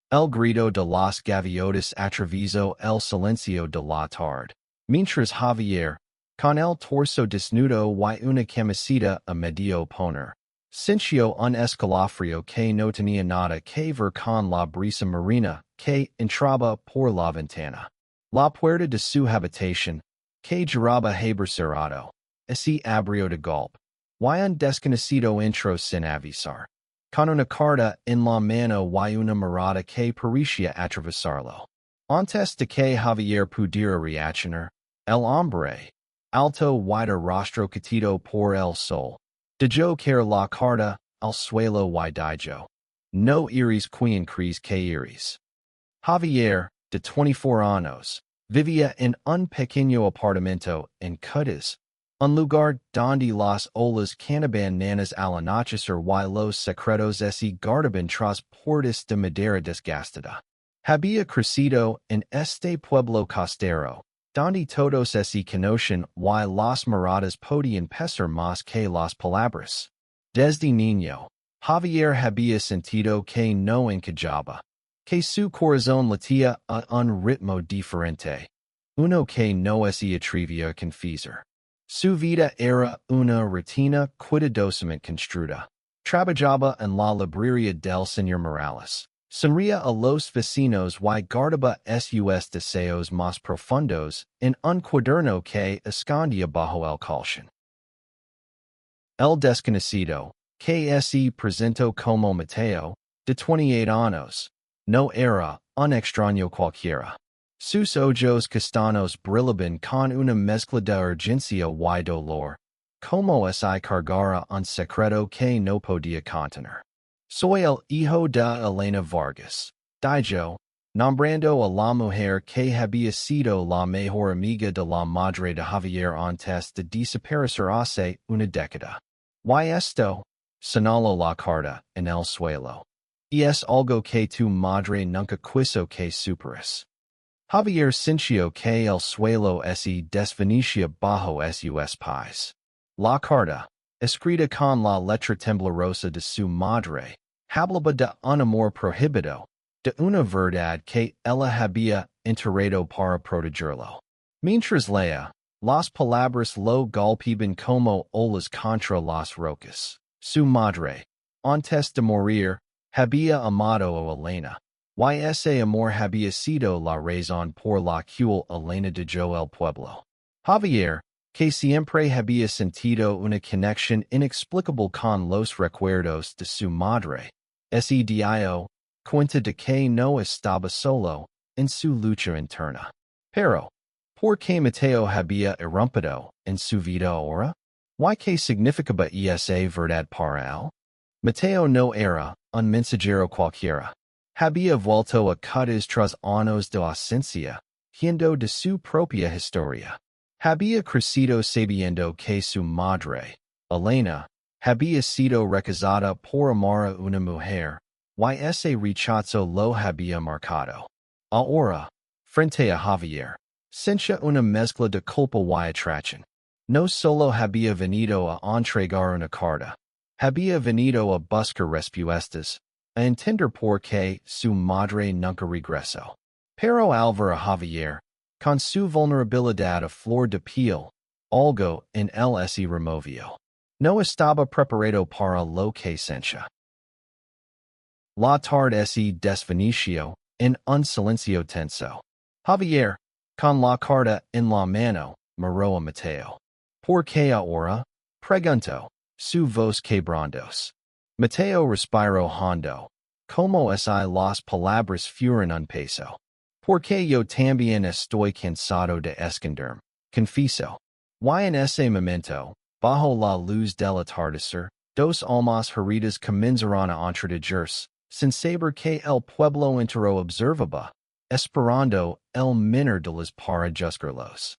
El grito de las gaviotas atravieso el silencio de la tarde. Mientras Javier, con el torso desnudo y una camiseta a medio poner, sintió un escalofrío que no tenía nada que ver con la brisa marina que entraba por la ventana. La puerta de su habitación, que giraba haber cerrado, se abrió de golpe. Y un desconocido entró sin avisar, con una carta en la mano y una mirada que parecía atravesarlo. Antes de que Javier pudiera reaccionar, el hombre, alto y de rostro catido por el sol, dejó caer la carta al suelo y dijo: No iris quien crees que iris. Javier, de 24 años, vivía en un pequeño apartamento en Cádiz, un lugar donde las olas canaban nanas al anochecer y los secretos se guardaban tras puertas de madera desgastada. Había crecido en este pueblo costero, donde todos se conocen y las miradas podían pesar más que las palabras. Desde niño, Javier había sentido que no encajaba, que su corazón latía a un ritmo diferente, uno que no se atrevía a confesar. Su vida era una rutina cuidadosamente construida. Trabajaba en la librería del señor Morales. Sonría a los vecinos y guardaba sus deseos más profundos en un cuaderno que escondía bajo el colchón. El desconocido, que se presentó como Mateo, de 28 años, no era un extraño cualquiera. Sus ojos castaños brillaban con una mezcla de urgencia y dolor, como si cargara un secreto que no podía contener. Soy el hijo de Elena Vargas, dijo, nombrando a la mujer que había sido la mejor amiga de la madre de Javier antes de desaparecer hace una década. Y esto, señaló la carta en el suelo, y es algo que tu madre nunca quiso que superes. Javier sintió que el suelo se desvanecía bajo sus pies. La carta, escrita con la letra temblorosa de su madre, hablaba de un amor prohibido, de una verdad que ella había enterrado para protegerlo. Mientras leía, las palabras lo golpeaban como olas contra las rocas. Su madre, antes de morir, había amado a Elena, y ese amor había sido la razón por la cual Elena dejó el pueblo. Javier, que siempre había sentido una conexión inexplicable con los recuerdos de su madre, se dio cuenta de que no estaba solo en su lucha interna. Pero, ¿por qué Mateo había irrumpido en su vida ahora? ¿Y qué significaba esa verdad para él? Mateo no era un mensajero cualquiera. Había vuelto a Cádiz tras años de ausencia, yendo de su propia historia. Había crecido sabiendo que su madre, Elena, había sido rechazada por amar a una mujer, y ese rechazo lo había marcado. Ahora, frente a Javier, sentía una mezcla de culpa y atracción. No solo había venido a entregar una carta, había venido a buscar respuestas, a entender por qué su madre nunca regresó. Pero al ver a Javier, con su vulnerabilidad a flor de piel, algo en él se removió. No estaba preparado para lo que sentía. La tarde se desvaneció en un silencio tenso. Javier, con la carta en la mano, miró a Mateo. ¿Por qué ahora? Preguntó, su voz quebrantos. Mateo respiró hondo, como si las palabras fueran un peso. Porque yo también estoy cansado de esconderme, confieso. Y en ese momento, bajo la luz del atardecer, dos almas heridas comenzaron a entretejerse, sin saber que el pueblo entero observaba, esperando el menor de los para juzgarlos.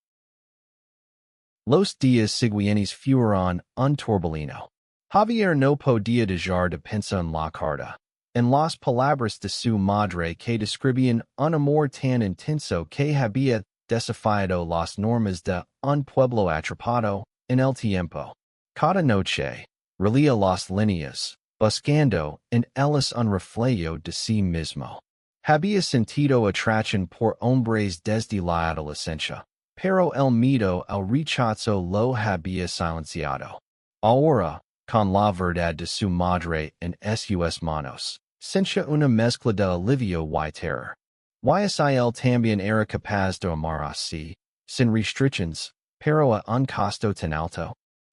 Los días siguientes fueron un torbellino. Javier no podía dejar de pensar en la carta, en las palabras de su madre que describían un amor tan intenso que había desafiado las normas de un pueblo atrapado en el tiempo. Cada noche, relía las líneas, buscando en ellas un reflejo de sí mismo. Había sentido atracción por hombres desde la adolescencia, pero el miedo al rechazo lo había silenciado. Ahora, con la verdad de su madre en sus manos, sentía una mezcla de alivio y terror. Ysil también era capaz de amar así, sin restrictions, pero a un costo tan alto.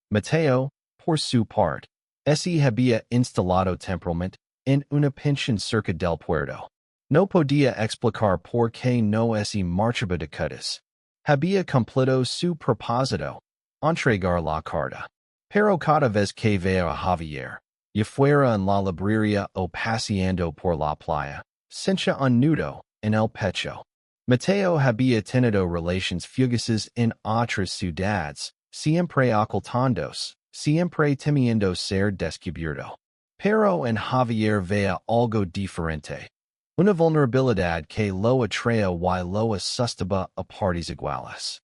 Mateo, por su parte, había instalado temporalmente en una pensión cerca del puerto. No podía explicar por qué no marchaba de Cádiz. Había cumplido su propósito, entregar la carta. Pero cada vez que veía a Javier, y fuera en la librería o paseando por la playa, sentía un nudo en el pecho. Mateo había tenido relations fugaces en otras ciudades, siempre ocultándose, siempre temiendo ser descubierto. Pero en Javier veía algo diferente. Una vulnerabilidad que lo atraía y lo asustaba a partes iguales.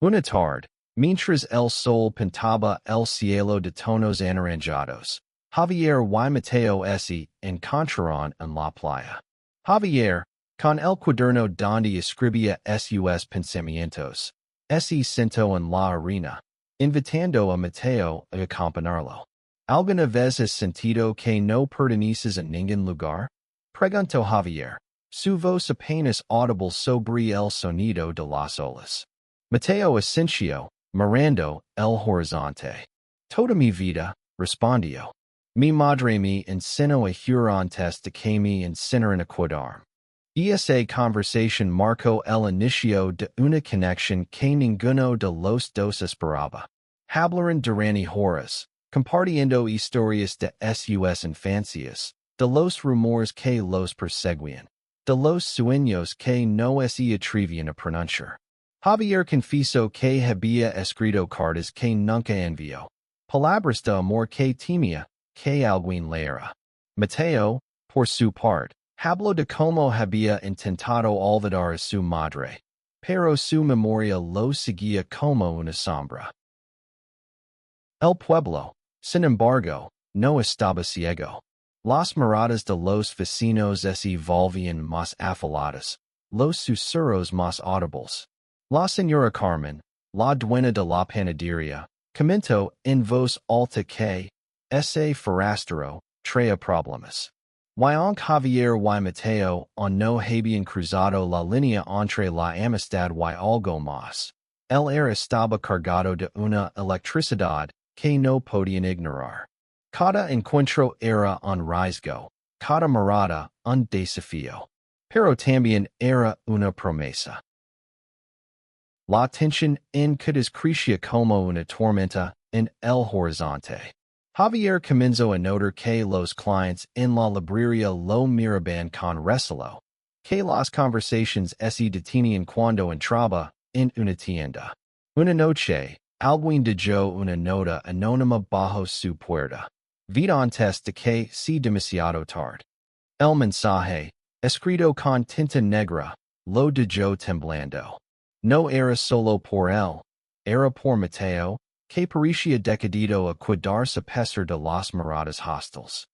Una tarde, mientras el sol pintaba el cielo de tonos anaranjados, Javier y Mateo se encontraron en la playa. Javier, con el cuaderno donde escribía sus pensamientos, se sentó en la arena, invitando a Mateo a acompañarlo. ¿Alguna vez has sentido que no perteneces a ningún lugar? Preguntó Javier, su voz apenas audible sobre el sonido de las olas. Mateo asintió, mirando el horizonte. Toda mi vida, respondió. Mi madre me enseñó a jurar antes de que me enseñaran a cuidar. Esa conversación marcó el inicio de una conexión que ninguno de los dos esperaba. Hablaron durante horas, compartiendo historias de sus infancias, de los rumores que los perseguían, de los sueños que no se atrevían a pronunciar. Javier confesó que había escrito cartas que nunca envió, palabras de amor que temía que alguien leera. Mateo, por su parte, habló de cómo había intentado olvidar a su madre, pero su memoria lo seguía como una sombra. El pueblo, sin embargo, no estaba ciego. Las miradas de los vecinos se volvían más afiladas, los susurros más audibles. La señora Carmen, la dueña de la panadería, comentó en voz alta que ese forastero traía problemas. Aunque Javier y Mateo no habían cruzado la línea entre la amistad y algo más, el aire estaba cargado de una electricidad que no podían ignorar. Cada encuentro era un riesgo, cada mirada un desafío, pero también era una promesa. La tensión en Cádiz crecía como una tormenta en el horizonte. Javier comenzó a notar que los clientes en la librería lo miraban con recelo, que las conversaciones se detenían cuando entraba en una tienda. Una noche, alguien dejó una nota anónima bajo su puerta. Vida antes de que sea demasiado tarde. El mensaje, escrito con tinta negra, lo dejó temblando. No era solo por él, era por Mateo, que parecía decidido a cuidarse a pesar de las miradas hostiles.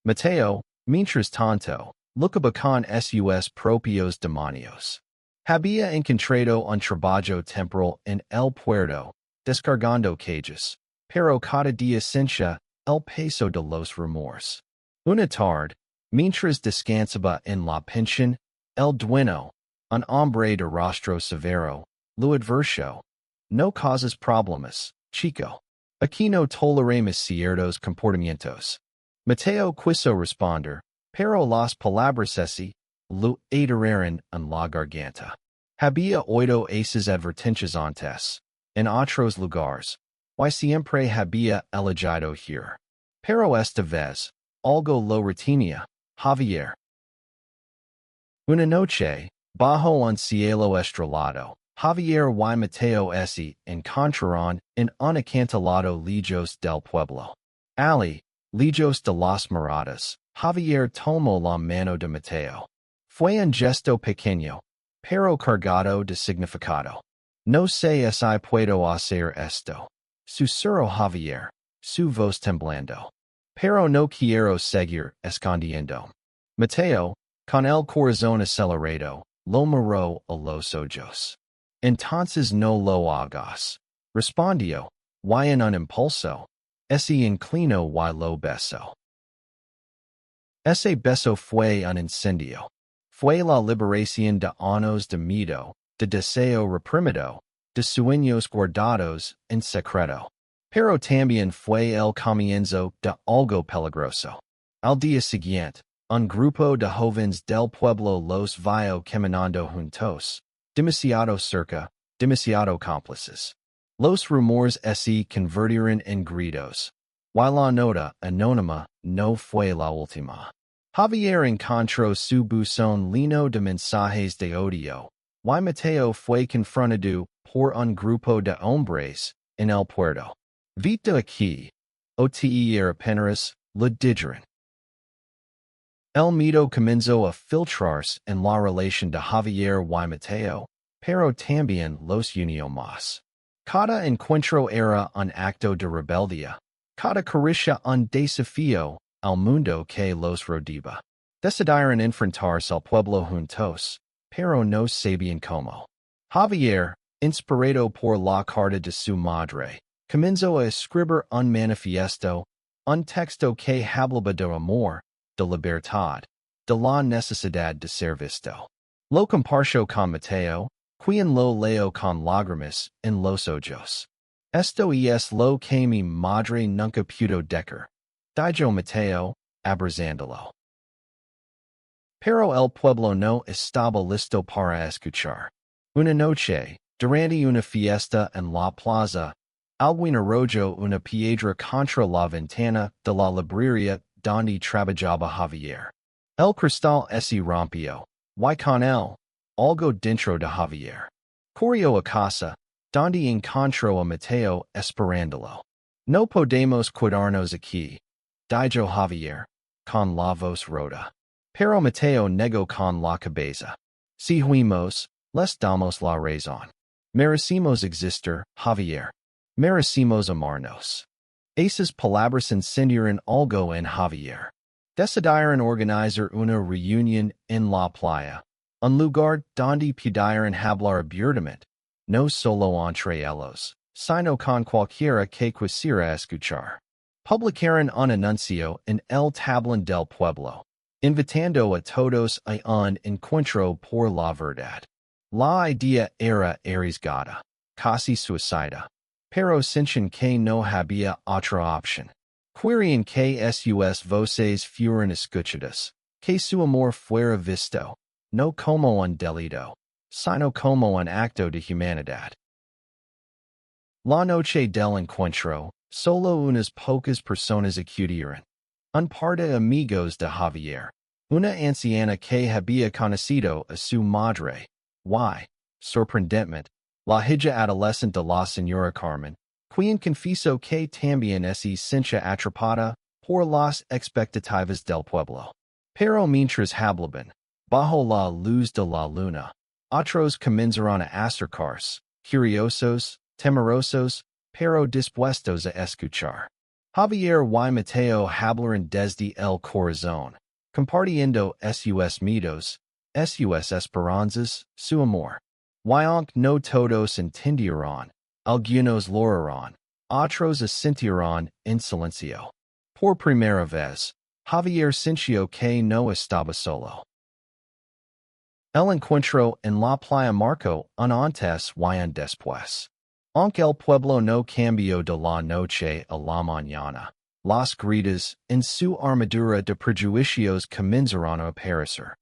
Mateo, mientras tanto, lucaba con sus propios demonios. Había encontrado un trabajo temporal en el puerto, descargando cajas, pero cada día sentía el peso de los rumores. Una tarde, mientras descansaba en la pensión, el dueño, un hombre de rostro severo, lo advirtió. No causas problemas, chico. Aquí no toleramos ciertos comportamientos. Mateo quiso responder, pero las palabras lo atrayeron en la garganta. Había oído esas advertencias antes, en otros lugares, y siempre había elegido ir. Pero esta vez, algo lo retenía, Javier. Una noche, bajo un cielo estrellado, Javier y Mateo se encontraron en un acantilado lejos del pueblo. Lejos de las miradas, Javier tomó la mano de Mateo. Fue un gesto pequeño, pero cargado de significado. No sé si puedo hacer esto, susurró Javier, su voz temblando. Pero no quiero seguir escondiendo. Mateo, con el corazón acelerado, lo miró a los ojos. Entonces no lo hagas. Respondió, y en un impulso. Ese inclino y lo beso. Ese beso fue un incendio. Fue la liberación de años de miedo, de deseo reprimido, de sueños guardados en secreto. Pero también fue el comienzo de algo peligroso. Al día siguiente, un grupo de jóvenes del pueblo los vio caminando juntos, demasiado cerca, demasiado cómplices. Los rumores se convirtieron en gritos. Y la nota anónima no fue la última. Javier encontró su buzón lleno de mensajes de odio. Y Mateo fue confrontado por un grupo de hombres en el puerto. Vite aquí. Oter apenas le dijeron. El miedo comenzó a filtrarse en la relación de Javier y Mateo, pero también los unió más. Cada encuentro era un acto de rebeldía. Cada caricia un desafío al mundo que los rodeaba. Decidieron enfrentarse al pueblo juntos, pero no sabían cómo. Javier, inspirado por la carta de su madre, comenzó a escribir un manifiesto, un texto que hablaba de amor, de libertad, de la necesidad de ser visto. Lo compartió con Mateo, quien lo leo con lágrimas en los ojos. Esto es lo que mi madre nunca pudo decir. Dijo Mateo, abrazándolo. Pero el pueblo no estaba listo para escuchar. Una noche, durante una fiesta en la plaza, alguien arrojó una piedra contra la ventana de la librería donde trabajaba Javier. El cristal se rompió, y con él, algo dentro de Javier. Corrió a casa, donde encontró a Mateo esperándolo. No podemos quedarnos aquí, dijo Javier, con la voz rota. Pero Mateo negó con la cabeza. Si huimos, les damos la razón. Merecimos existir, Javier. Merecimos amarnos. Esas palabras encendieron algo en Javier. Decidieron organizar una reunión en la playa, un lugar donde pudieran hablar abiertamente, no solo entre ellos, sino con cualquiera que quisiera escuchar. Publicaron un anuncio en el tablón del pueblo, invitando a todos a un encuentro por la verdad. La idea era arriesgada, casi suicida, pero sentían que no había otra opción. Querían que sus voces fueran escuchadas, que su amor fuera visto, no como un delito, sino como un acto de humanidad. La noche del encuentro, solo unas pocas personas acudieron. Un par de amigos de Javier, una anciana que había conocido a su madre, y, sorprendentemente, la hija adolescente de la señora Carmen, quien confesó que también se sentía atrapada por las expectativas del pueblo. Pero mientras hablaban, bajo la luz de la luna, otros comenzaron a acercarse, curiosos, temerosos, pero dispuestos a escuchar. Javier y Mateo hablaron desde el corazón, compartiendo sus miedos, sus esperanzas, su amor. Y aunque no todos entendieron, algunos lo harán, otros asintieron en silencio. Por primera vez, Javier sintió que no estaba solo. El encuentro en la playa marcó un antes y un después. Aunque el pueblo no cambió de la noche a la mañana, las gritas en su armadura de prejuicios comenzaron a aparecer.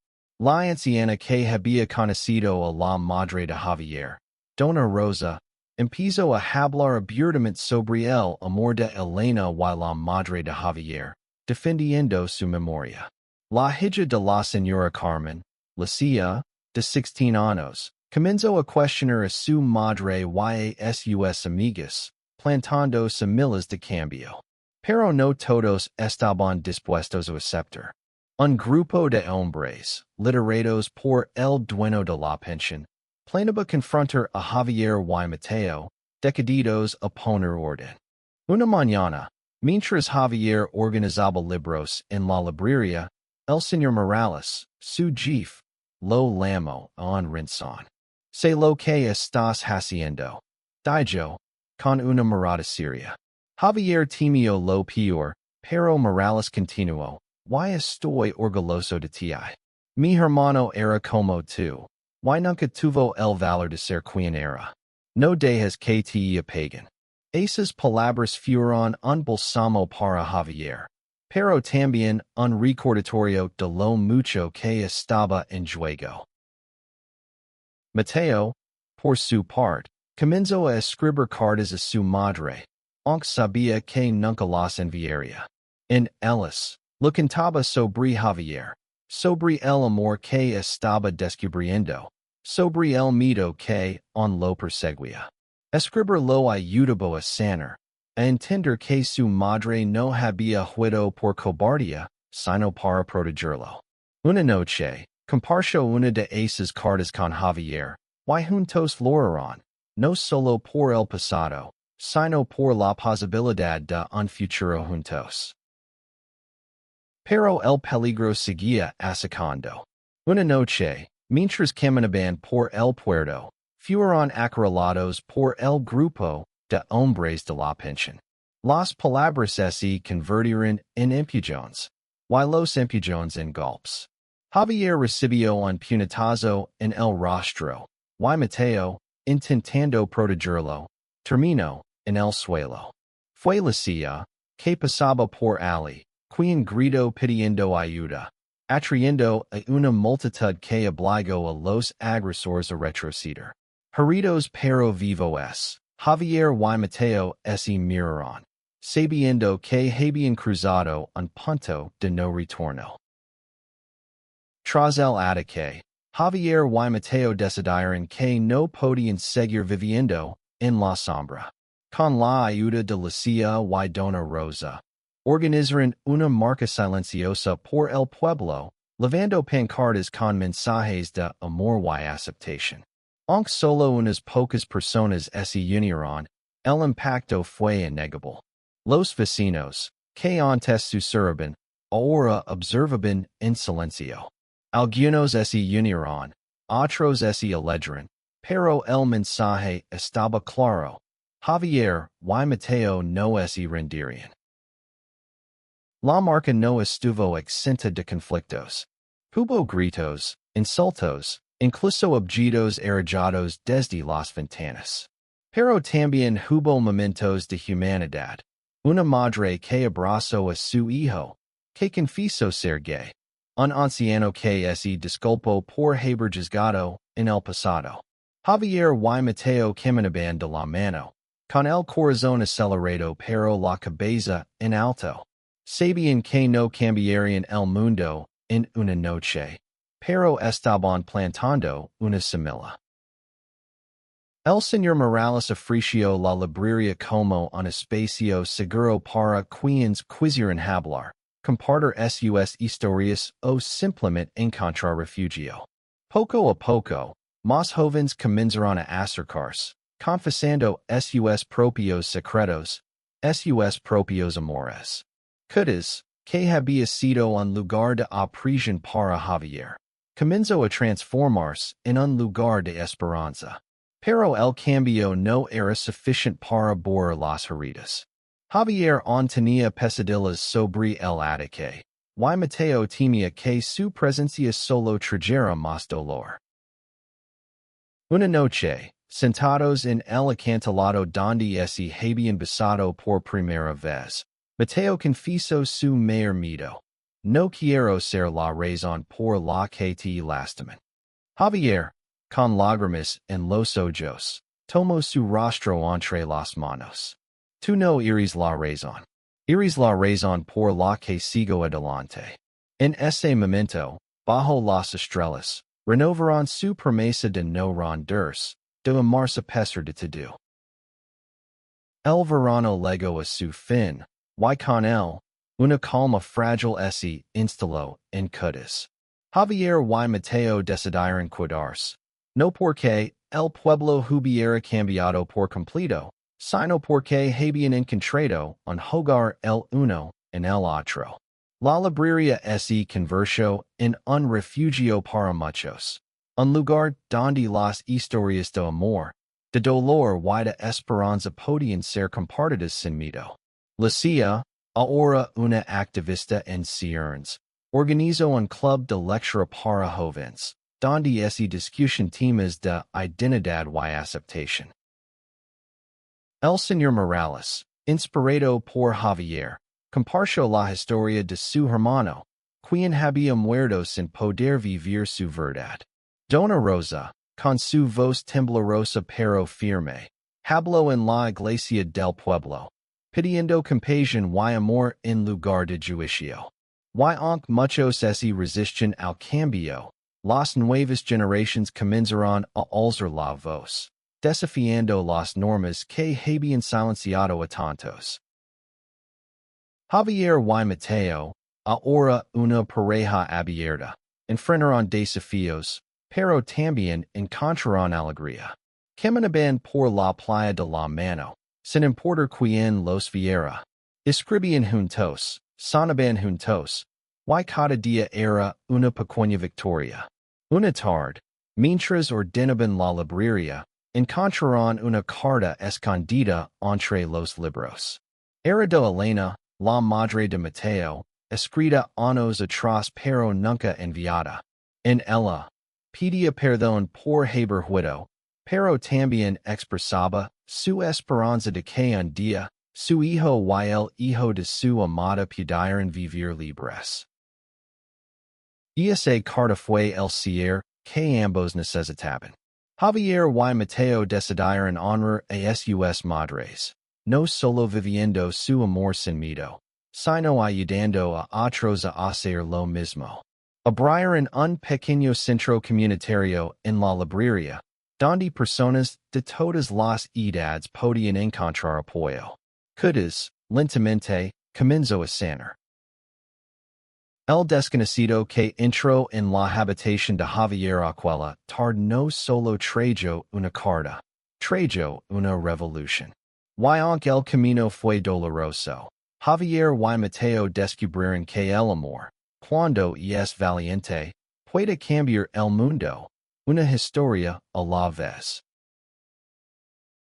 La anciana que había conocido a la madre de Javier, Dona Rosa, empezó a hablar abiertamente sobre el amor de Elena y la madre de Javier, defendiendo su memoria. La hija de la señora Carmen, Lucia, de 16 años, comenzó a cuestionar a su madre y a sus amigas, plantando semillas de cambio. Pero no todos estaban dispuestos a aceptar. Un grupo de hombres, liderados por el dueño de la pensión, planeaba confrontar a Javier y Mateo, decididos a poner orden. Una mañana, mientras Javier organizaba libros en la librería, El Señor Morales, su jefe, lo llamo en rinson. Sé lo que estás haciendo. Dijo, con una mirada seria. Javier temió lo peor, pero Morales continuó. Y estoy orgulloso de ti. Mi hermano era como tú. Y nunca tuvo el valor de ser quien era. No dejes que te apaguen. Esas palabras fueron un balsamo para Javier, pero también un recordatorio de lo mucho que estaba en juego. Mateo, por su parte, comenzó a escribir cartas a su madre, aunque sabía que nunca las enviaría. En ellas, lo cantaba sobre Javier, sobre el amor que estaba descubriendo, sobre el miedo que aún lo perseguía. Escribir lo ayudó a sanar, a entender que su madre no había huido por cobardía, sino para protegerlo. Una noche, compartió una de esas cartas con Javier, y juntos lo harán, no solo por el pasado, sino por la posibilidad de un futuro juntos. Pero el peligro seguía acechando. Una noche, mientras caminaban por el puerto, fueron acorralados por el grupo de hombres de la pensión. Las palabras se convirtieron en empujones, y los empujones en golpes. Javier recibió un puñetazo en el rostro, y Mateo, intentando protegerlo, terminó en el suelo. Fue la silla que pasaba por allí, quien gritó pidiendo ayuda, atrayendo a una multitud que obligó a los agresores a retroceder. Heridos pero vivos, Javier y Mateo se miraron, sabiendo que habían cruzado un punto de no retorno. Tras el ataque, Javier y Mateo decidieron que no podían seguir viviendo en la sombra. Con la ayuda de Lucia y Dona Rosa, organizaron una marcha silenciosa por el pueblo, levando pancartas con mensajes de amor y aceptación. Aunque solo unas pocas personas se unieron, el impacto fue innegable. Los vecinos, que antes susurraban, ahora observaban en silencio. Algunos se unieron, otros se alegraron, pero el mensaje estaba claro. Javier y Mateo no se rendirían. La marca no estuvo exenta de conflictos. Hubo gritos, insultos, incluso objetos erigidos desde las ventanas. Pero también hubo momentos de humanidad. Una madre que abrazó a su hijo, que confesó ser gay. Un anciano que se disculpó por haber juzgado en el pasado. Javier y Mateo caminaban de la mano, con el corazón acelerado pero la cabeza en alto. Sabían que no cambiarían el mundo en una noche, pero estaban plantando una semilla. El señor Morales ofreció la librería como un espacio seguro para quienes quisieran hablar, compartir sus historias o simplemente encontrar refugio. Poco a poco, más jóvenes comenzaron a acercarse, confesando sus propios secretos, sus propios amores. Cutas, que había sido un lugar de prisión para Javier, comenzó a transformarse en un lugar de esperanza. Pero el cambio no era suficiente para borrar las heridas. Javier aún tenía pesadillas sobre el ataque, y Mateo temía que su presencia solo trajera más dolor. Una noche, sentados en el acantilado donde se habían besado por primera vez, Mateo confesó su mayor miedo. No quiero ser la razón por la que te lastiman. Javier, con lágrimas en los ojos, tomó su rostro entre las manos. Tú no eres la razón. Eres la razón por la que sigo adelante. En ese momento, bajo las estrellas, renovaron su promesa de no rendirse, de amarse a pesar de todo. El verano llegó a su fin, y con él, una calma frágil se instaló en Cutas. Javier y Mateo decidieron quedarse, no porque el pueblo hubiera cambiado por completo, sino porque habían encontrado un hogar el uno en el otro. La librería se convirtió en un refugio para muchos. Un lugar donde las historias de amor, de dolor y de esperanza podían ser compartidas sin miedo. Lucia, ahora una activista en ciernes, organizó un club de lectura para jóvenes, donde se discutían temas de identidad y aceptación. El señor Morales, inspirado por Javier, compartió la historia de su hermano, quien había muerto sin poder vivir su verdad. Dona Rosa, con su voz temblorosa pero firme, habló en la iglesia del pueblo, pidiendo compasión y amor en lugar de juicio. Y aunque muchos se resisten al cambio, las nuevas generaciones comenzaron a alzar la voz, desafiando las normas que habían silenciado a tantos. Javier y Mateo, ahora una pareja abierta, enfrentaron desafíos, pero también encontraron alegría. Caminaban por la playa de la mano, sin importar quién los viera. Escribían juntos, sonaban juntos, y cada día era una pequeña victoria. Una tarde, mientras ordenaban la librería, encontraron una carta escondida entre los libros. Era de Elena, la madre de Mateo, escrita años atrás pero nunca enviada. En ella, pedía perdón por haber huido, pero también expresaba su esperanza de que un día, su hijo y el hijo de su amada pudieran vivir libres. Esa carta fue el cierre que ambos necesitaban. Javier y Mateo decidieron honrar a sus madres, no solo viviendo su amor sin miedo, sino ayudando a otros a hacer lo mismo. Abrieron un pequeño centro comunitario en la librería, donde personas de todas las edades podían encontrar apoyo. Cuidas, lentamente, comenzó a sanar. El desconocido que entró en la habitación de Javier aquella tarde no solo trajo una carta, trajo una revolución. Y aunque el camino fue doloroso, Javier y Mateo descubrieron que el amor, cuando es valiente, puede cambiar el mundo, una historia a la vez.